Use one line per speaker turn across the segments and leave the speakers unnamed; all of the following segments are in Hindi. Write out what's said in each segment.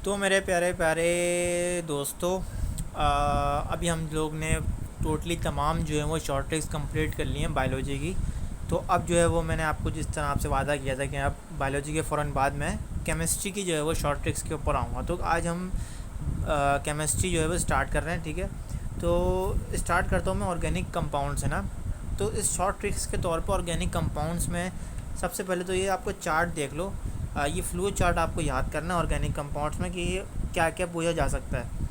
तो मेरे प्यारे प्यारे दोस्तों, अभी हम लोग ने टोटली तमाम जो है वो शॉर्ट ट्रिक्स कंप्लीट कर लिए हैं बायोलॉजी की। तो अब जो है वो मैंने आपको जिस तरह आपसे वादा किया था कि अब बायोलॉजी के फ़ौरन बाद मैं केमिस्ट्री की जो है वो शॉर्ट ट्रिक्स के ऊपर आऊँगा। तो आज हम केमिस्ट्री जो है वो स्टार्ट कर रहे हैं। ठीक है, तो स्टार्ट करता हूँ मैं ऑर्गेनिक कंपाउंड्स है ना। तो इस शॉर्ट ट्रिक्स के तौर पर ऑर्गेनिक कंपाउंड्स में सबसे पहले तो ये आपको चार्ट देख लो। ये फ्लो चार्ट आपको याद करना है ऑर्गेनिक कंपाउंड्स में कि ये क्या क्या पूछा जा सकता है।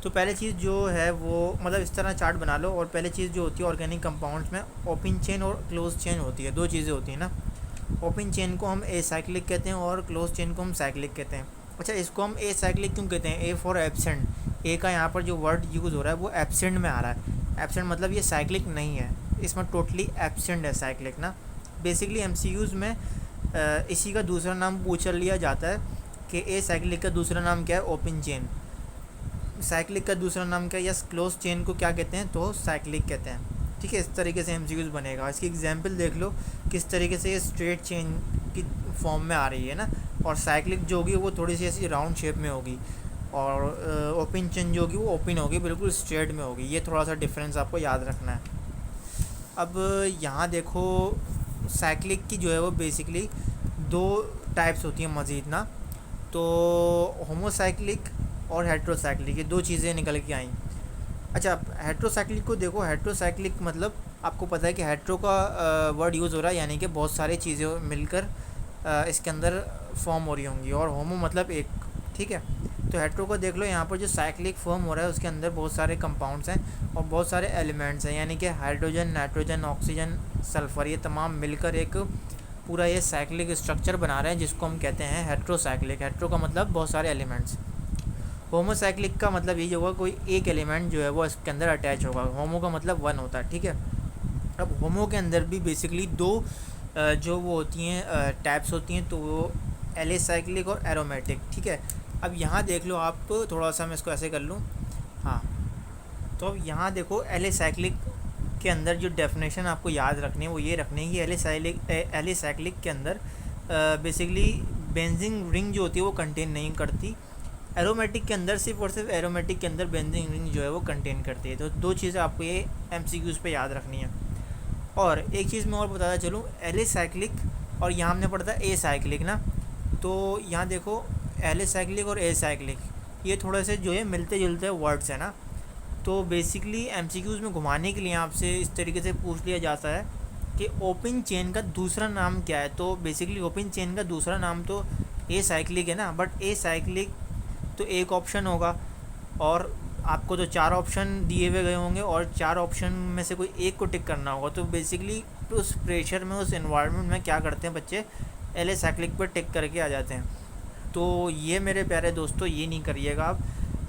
तो पहले चीज़ जो है वो मतलब इस तरह चार्ट बना लो। और पहले चीज़ जो होती है ऑर्गेनिक कंपाउंड्स में ओपन चेन और क्लोज चेन होती है, दो चीज़ें होती हैं ना। ओपन चेन को हम ए साइक्लिक कहते हैं और क्लोज चेन को हम साइक्लिक कहते हैं। अच्छा, इसको हम ए साइक्लिक क्यों कहते हैं? A for absent. ए का यहाँ पर जो वर्ड यूज़ हो रहा है वो एब्सेंट में आ रहा है। एब्सेंट मतलब ये साइक्लिक नहीं है, इसमें टोटली एब्सेंट है साइक्लिक ना। बेसिकली एमसीक्यूज़ में इसी का दूसरा नाम पूछ लिया जाता है कि ए साइक्लिक का दूसरा नाम क्या है? Open chain. साइक्लिक का दूसरा नाम क्या है? यस, क्लोज चेन को क्या कहते हैं? तो साइक्लिक कहते हैं। ठीक है, इस तरीके से एमसीक्यूज़ बनेगा। इसकी एग्जांपल देख लो किस तरीके से ये स्ट्रेट चेन की फॉर्म में आ रही है ना। और साइक्लिक जो होगी वो थोड़ी सी ऐसी राउंड शेप में होगी, और ओपन चेन जो होगी वो ओपन होगी, बिल्कुल स्ट्रेट में होगी। ये थोड़ा सा डिफरेंस आपको याद रखना है। अब यहाँ देखो, साइक्लिक की जो है वो बेसिकली दो टाइप्स होती हैं मज़ीद ना। तो होमोसाइक्लिक और हेट्रोसाइक्लिक, ये दो चीज़ें निकल के आई। अच्छा, हेट्रोसाइक्लिक को देखो। हेट्रोसाइक्लिक मतलब आपको पता है कि हेट्रो का वर्ड यूज़ हो रहा है, यानी कि बहुत सारी चीज़ें मिलकर इसके अंदर फॉर्म हो रही होंगी। और होमो मतलब एक। ठीक है, तो हेट्रो को देख लो। यहाँ पर जो साइक्लिक फॉर्म हो रहा है उसके अंदर बहुत सारे कंपाउंड्स हैं और बहुत सारे एलिमेंट्स हैं, यानी कि हाइड्रोजन, नाइट्रोजन, ऑक्सीजन, सल्फ़र, ये तमाम मिलकर एक पूरा ये साइक्लिक स्ट्रक्चर बना रहे हैं जिसको हम कहते हैं हेट्रोसाइक्लिक। हेट्रो का मतलब बहुत सारे एलिमेंट्स। होमोसाइक्लिक का मतलब ये होगा कोई एक एलिमेंट जो है वो इसके अंदर अटैच होगा। होमो का मतलब वन होता है। ठीक है, अब होमो के अंदर भी बेसिकली दो जो वो होती हैं टाइप्स होती हैं, तो वो एलिसाइक्लिक और एरोमेटिक। ठीक है, अब यहाँ देख लो आप, थोड़ा सा मैं इसको ऐसे कर लूँ। हाँ, तो अब यहाँ देखो एलिसाइक्लिक के अंदर जो डेफिनेशन आपको याद रखनी है वो ये रखनी है कि एलिसाइक्लिक के अंदर बेसिकली बेंजीन रिंग जो होती है वो कंटेन नहीं करती। एरोमेटिक के अंदर सिर्फ और सिर्फ एरोमेटिक के अंदर बेंजीन रिंग जो है वो कंटेन करती है। तो दो चीज़ें आपको ये एमसीक्यूज़ पे याद रखनी है। और एक चीज़ मैं और बताता चलूँ, एलिसाइक्लिक और यहाँ हमने पढ़ा था ए साइक्लिक ना। तो यहाँ देखो, एलिसाइक्लिक और ए साइक्लिक ये थोड़े से जो है मिलते जुलते वर्ड्स हैं ना। तो बेसिकली एमसीक्यूज़ में घुमाने के लिए आपसे इस तरीके से पूछ लिया जाता है कि ओपन चेन का दूसरा नाम क्या है। तो बेसिकली ओपन चेन का दूसरा नाम तो ए साइक्लिक है ना, बट ए साइक्लिक तो एक ऑप्शन होगा और आपको तो चार ऑप्शन दिए हुए गए होंगे और चार ऑप्शन में से कोई एक को टिक करना होगा। तो बेसिकली उस प्रेशर में, उस एनवायरनमेंट में क्या करते हैं बच्चे, एल साइक्लिक पर टिक करके आ जाते हैं। तो ये मेरे प्यारे दोस्तों, ये नहीं करिएगा आप।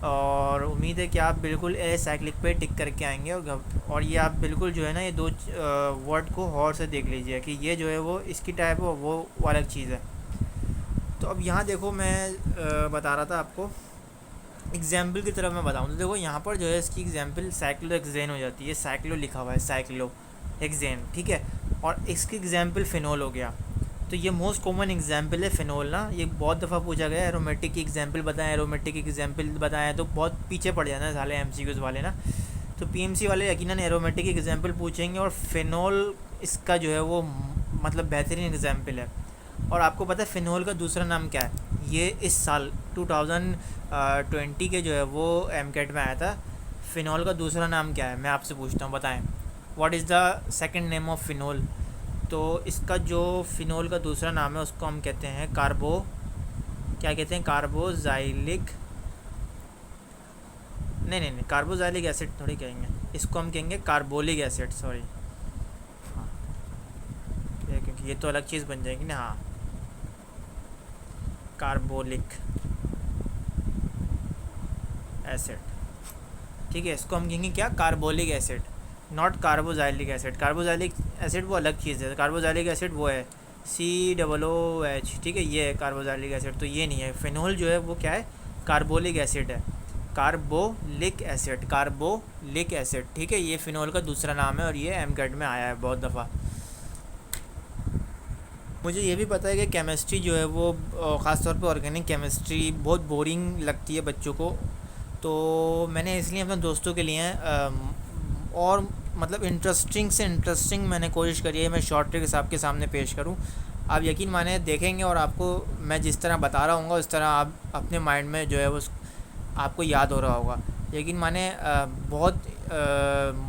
और उम्मीद है कि आप बिल्कुल ए साइक्लिक पे टिक करके आएंगे। और ये आप बिल्कुल जो है ना, ये दो वर्ड को और से देख लीजिए कि ये जो है वो इसकी टाइप है, वो अलग चीज़ है। तो अब यहाँ देखो, मैं बता रहा था आपको एग्जाम्पल की तरफ मैं बताऊँ तो देखो यहाँ पर जो है इसकी एग्जाम्पल साइक्लो एक्जेन हो जाती है। साइक्लो लिखा हुआ है, साइक्लो एक्जेन। ठीक है, और इसकी एग्जाम्पल फिनोल हो गया। तो ये मोस्ट कॉमन एग्जाम्पल है फिनोल ना। ये बहुत दफ़ा पूछा गया है। एरोमेटिक की एग्जाम्पल बताएं, एरोमेटिक की एग्जाम्पल बताएं, तो बहुत पीछे पड़ जाना है साले एमसीक्यूज़ वाले ना। तो पीएमसी वाले यकीनन एरोमेटिक की एग्जाम्पल पूछेंगे और फिनोल इसका जो है वो मतलब बेहतरीन एग्जाम्पल है। और आपको पता है फिनोल का दूसरा नाम क्या है? ये इस साल 2020 के जो है वो एमकेट में आया था। फिनोल का दूसरा नाम क्या है? मैं आपसे पूछता हूँ, बताएं। What is the second name of phenol? तो इसका जो फिनोल का दूसरा नाम है उसको हम कहते हैं क्या कहते हैं? कार्बोजाइलिक, नहीं, कार्बोजाइलिक एसिड थोड़ी कहेंगे इसको, हम कहेंगे कार्बोलिक एसिड। सॉरी, हाँ, क्योंकि ये तो अलग चीज़ बन जाएगी ना। हाँ, कार्बोलिक एसिड। ठीक है, इसको हम कहेंगे क्या? Carbolic acid, not carboxylic acid. Carboxylic acid वो अलग चीज़ है, कार्बोजाइलिक एसिड वो है COOH। ठीक है, ये है कार्बोजाइलिक एसिड, तो ये नहीं है। फिनोल जो है वो क्या है? कार्बोलिक एसिड है, कार्बोलिक एसिड, कार्बोलिक एसिड। ठीक है, ये फिनोल का दूसरा नाम है और ये एमकेट में आया है बहुत दफ़ा। मुझे ये भी पता है कि केमिस्ट्री जो है वो ख़ास तौर पे ऑर्गेनिक केमिस्ट्री बहुत बोरिंग लगती है बच्चों को। तो मैंने इसलिए अपने दोस्तों के लिए और मतलब इंटरेस्टिंग से इंटरेस्टिंग मैंने कोशिश करी है मैं शॉर्ट ट्रिक्स आपके सामने पेश करूं। आप यकीन माने देखेंगे और आपको मैं जिस तरह बता रहा हूँ उस तरह आप अपने माइंड में जो है वो आपको याद हो रहा होगा। यकीन माने बहुत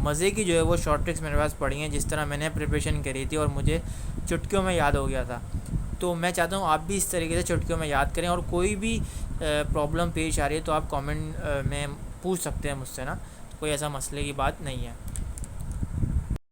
मज़े की जो है वो शॉर्ट ट्रिक्स मेरे पास पड़ी हैं जिस तरह मैंने प्रिपरेशन करी थी और मुझे चुटकियों में याद हो गया था। तो मैं चाहता हूँ आप भी इस तरीके से चुटकियों में याद करें और कोई भी प्रॉब्लम पेश आ रही है तो आप कमेंट में पूछ सकते हैं मुझसे ना। कोई ऐसा मसले की बात नहीं है।